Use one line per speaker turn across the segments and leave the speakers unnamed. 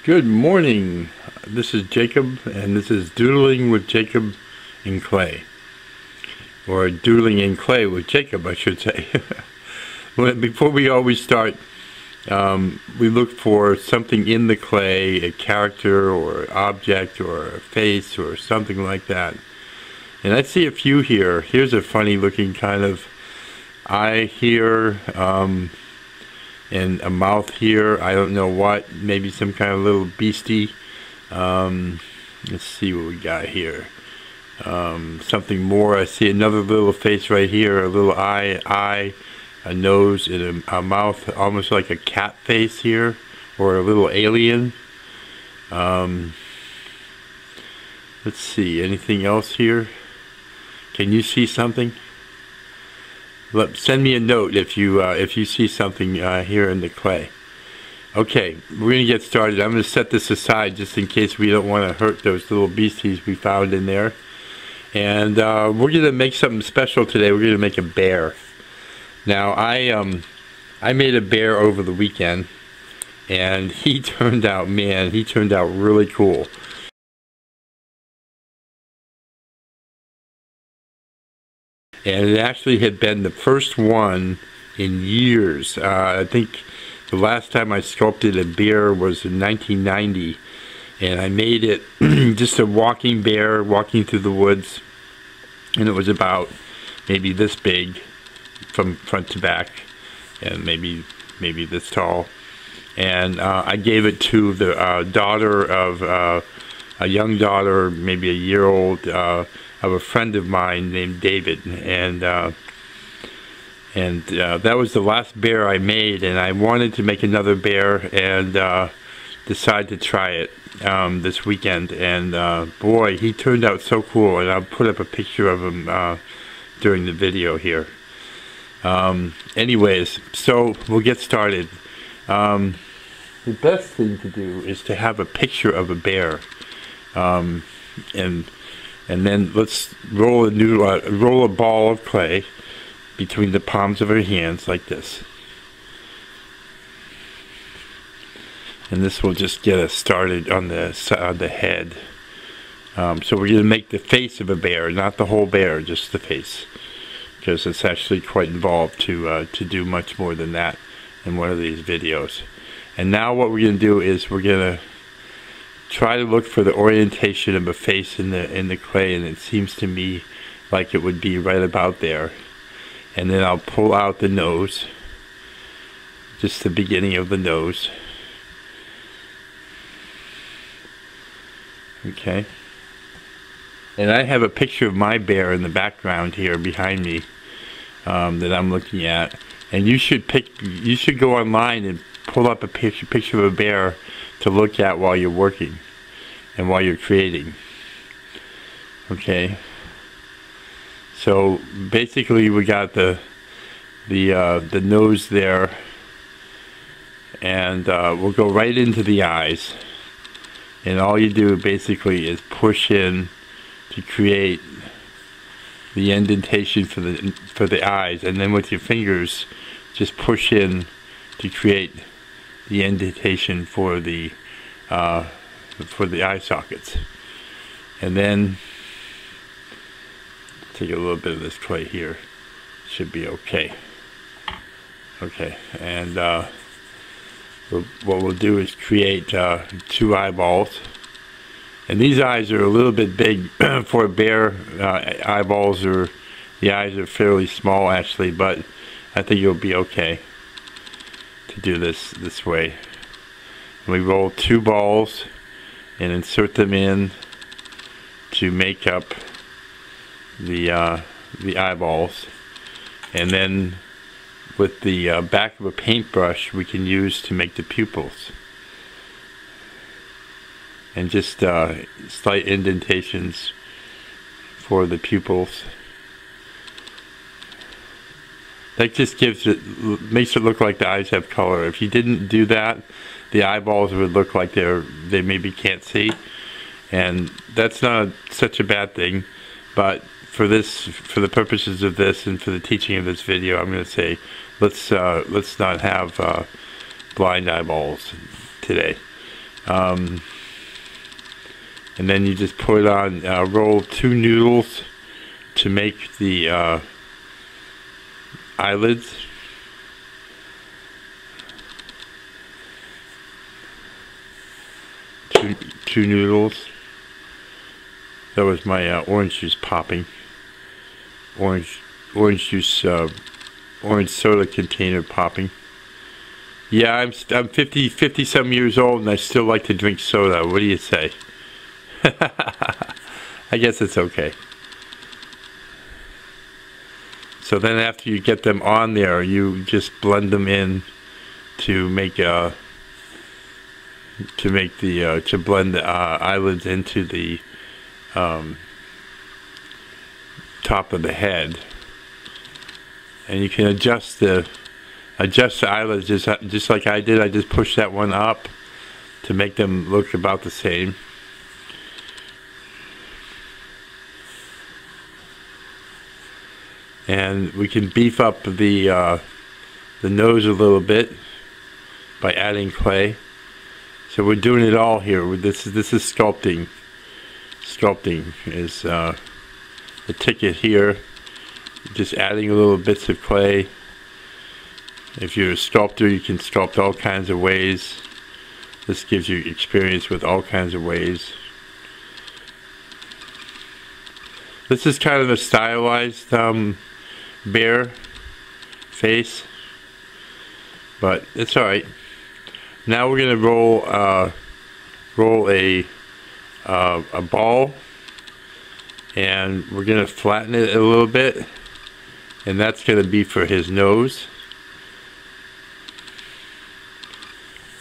Good morning. This is Jacob, and this is Doodling with Jacob in Clay. Or Doodling in Clay with Jacob, I should say. Before we always start, we look for something in the clay, a character or object or a face or something like that. And I see a few here. Here's a funny looking kind of eye here. And a mouth here, I don't know what, maybe some kind of little beastie. Let's see what we got here. Something more. I see another little face right here, a little eye, a nose, and a mouth, almost like a cat face here, or a little alien. Let's see, anything else here? Can you see something? Send me a note if you see something here in the clay. Okay, we're gonna get started. I'm gonna set this aside just in case we don't want to hurt those little beasties we found in there. And we're gonna make something special today. We're gonna make a bear. Now I made a bear over the weekend, and he turned out really cool. And it actually had been the first one in years. I think the last time I sculpted a bear was in 1990, and I made it just a walking bear walking through the woods, and it was about maybe this big from front to back, and maybe this tall. And I gave it to the daughter of a young daughter, maybe a year old, of a friend of mine named David, and that was the last bear I made, and I wanted to make another bear, and decided to try it this weekend. And boy, he turned out so cool, and I'll put up a picture of him during the video here. Anyways, so we'll get started. The best thing to do is to have a picture of a bear, and then let's roll a ball of clay between the palms of our hands like this. And this will just get us started on the head. So we're going to make the face of a bear, not the whole bear, just the face, because it's actually quite involved to do much more than that in one of these videos. And now what we're going to do is we're going to try to look for the orientation of a face in the clay, and it seems to me like it would be right about there. And then I'll pull out the nose, just the beginning of the nose. Okay. And I have a picture of my bear in the background here behind me that I'm looking at. And you should go online and pull up a picture of a bear to look at while you're working and while you're creating. Okay, so basically we got the nose there, and we'll go right into the eyes, and all you do basically is push in to create the indentation for the eyes, and then with your fingers just push in to create the indentation for the eye sockets. And then take a little bit of this clay here. Should be okay. Okay, and what we'll do is create two eyeballs. And these eyes are a little bit big for a bear. Eyeballs the eyes are fairly small actually, but I think it'll be okay to do this way. We roll two balls and insert them in to make up the eyeballs, and then with the back of a paintbrush we can use to make the pupils, and just slight indentations for the pupils. That just makes it look like the eyes have color. If you didn't do that, the eyeballs would look like they maybe can't see, and that's not such a bad thing. But for the purposes of this and for the teaching of this video, I'm going to say let's not have blind eyeballs today. and then you just put on, roll 2 noodles to make the eyelids. Two noodles. That was my orange juice popping. Orange juice, orange soda container popping. Yeah, I'm 50 some years old and I still like to drink soda. What do you say? I guess it's okay. So then after you get them on there, you just blend them in to make to blend the eyelids into the top of the head. And you can adjust the eyelids just like I did. I just pushed that one up to make them look about the same. And we can beef up the nose a little bit by adding clay. So we're doing it all here. This is sculpting. Sculpting is the ticket here. Just adding a little bits of clay. If you're a sculptor, you can sculpt all kinds of ways. This gives you experience with all kinds of ways. This is kind of a stylized bear face, but it's alright. Now we're gonna roll a ball, and we're gonna flatten it a little bit, and that's gonna be for his nose.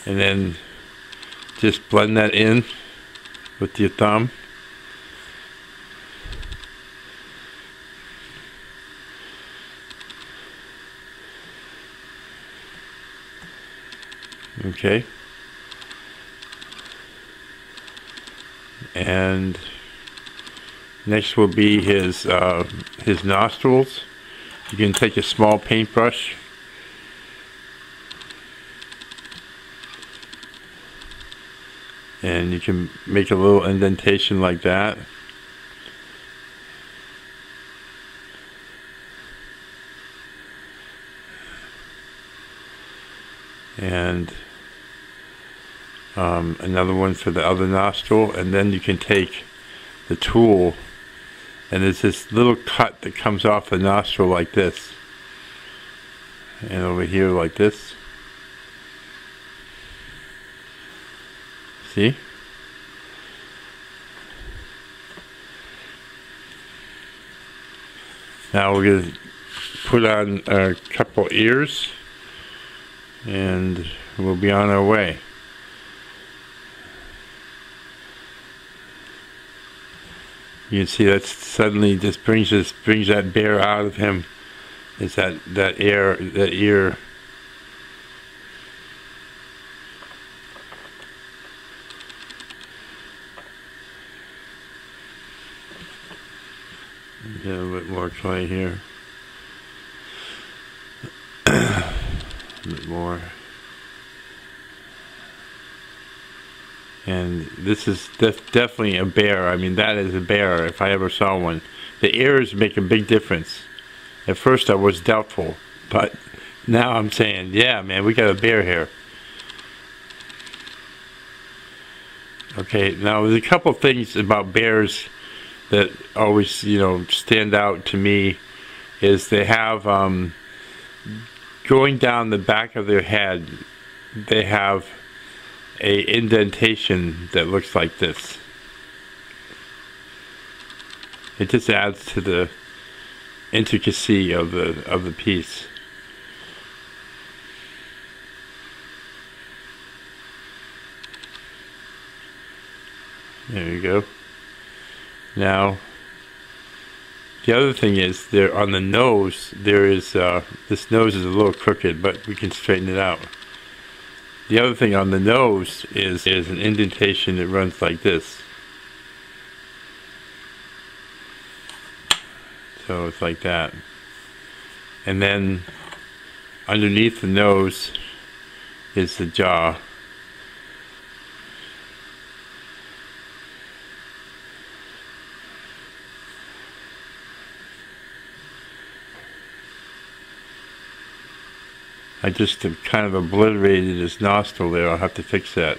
And then just blend that in with your thumb. Okay. And next will be his nostrils. You can take a small paintbrush and you can make a little indentation like that. And another one for the other nostril, and then you can take the tool, and there's this little cut that comes off the nostril like this, and over here like this. See? Now we're going to put on a couple ears, and we'll be on our way. You can see that suddenly just brings that bear out of him. Is that ear. Get a little bit more clay here. A bit more. And this is definitely a bear. I mean, that is a bear if I ever saw one. The ears make a big difference. At first I was doubtful, but now I'm saying, yeah, man, we got a bear here. Okay, now there's a couple things about bears that always, you know, stand out to me. Is they have, going down the back of their head, they have a indentation that looks like this. It just adds to the intricacy of the piece. There you go. Now the other thing is, there on the nose there is this nose is a little crooked, but we can straighten it out. The other thing on the nose is an indentation that runs like this. So it's like that. And then underneath the nose is the jaw. I just kind of obliterated his nostril there. I'll have to fix that.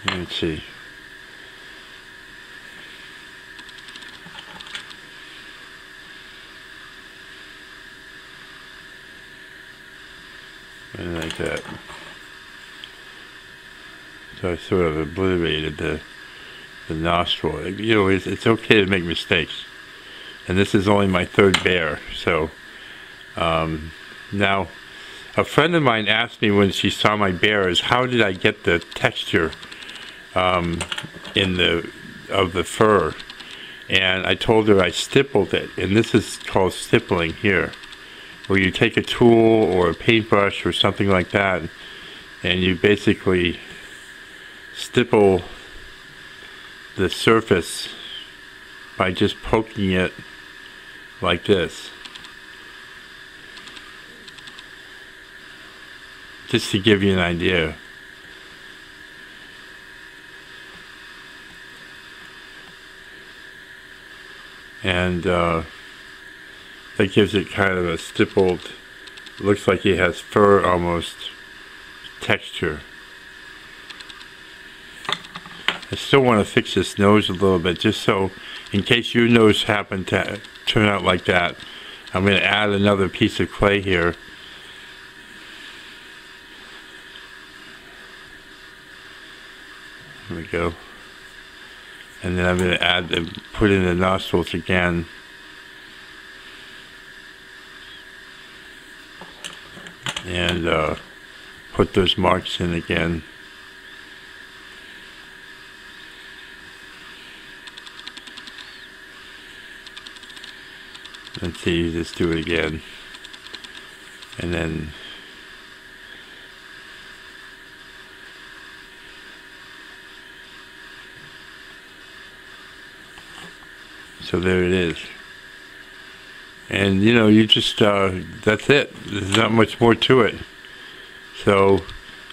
Let's see. And like that. So I sort of obliterated the nostril. You know, it's okay to make mistakes. And this is only my third bear. So now, a friend of mine asked me when she saw my bears, how did I get the texture of the fur? And I told her I stippled it, and this is called stippling here, where you take a tool or a paintbrush or something like that, and you basically stipple the surface by just poking it like this, just to give you an idea. And that gives it kind of a stippled, looks like it has fur almost texture. I still want to fix this nose a little bit, just so in case your nose happened to turn out like that. I'm going to add another piece of clay here. There we go. And then I'm going to put in the nostrils again. And put those marks in again. Let's see, just do it again. And then so there it is. And you know, you just that's it. There's not much more to it. So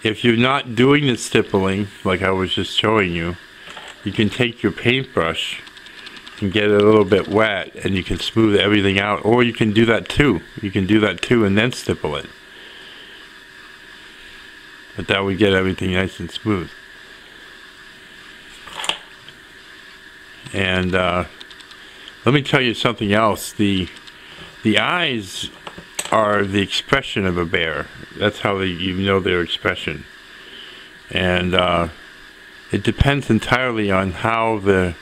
if you're not doing the stippling like I was just showing you, you can take your paintbrush and get it a little bit wet, and you can smooth everything out, or you can do that too. You can do that too and then stipple it. But that would get everything nice and smooth. And let me tell you something else. The eyes are the expression of a bear. That's how you know their expression. And it depends entirely on how the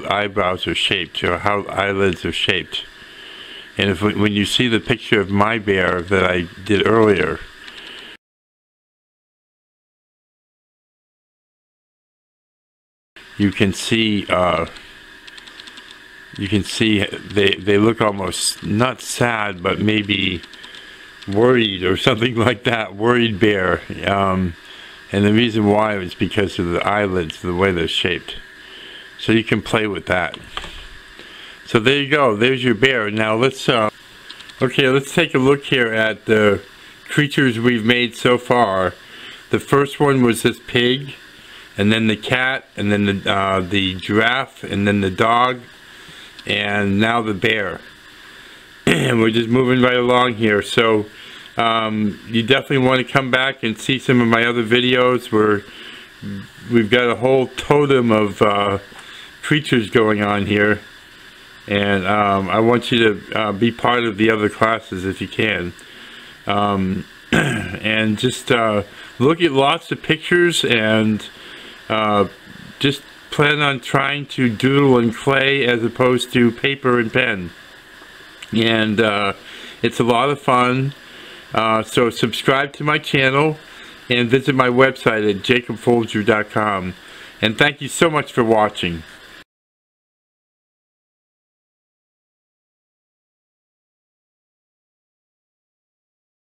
eyebrows are shaped, or how eyelids are shaped. And when you see the picture of my bear that I did earlier, you can see they look almost not sad, but maybe worried or something like that. Worried bear. And the reason why is because of the eyelids, the way they're shaped. So you can play with that. So there you go. There's your bear. Now let's take a look here at the creatures we've made so far. The first one was this pig, and then the cat, and then the giraffe, and then the dog, and now the bear. And we're just moving right along here. So you definitely want to come back and see some of my other videos where we've got a whole totem of creatures going on here, and I want you to be part of the other classes if you can, and just look at lots of pictures, and just plan on trying to doodle in clay as opposed to paper and pen. And it's a lot of fun. So subscribe to my channel and visit my website at jacobfolger.com. And thank you so much for watching.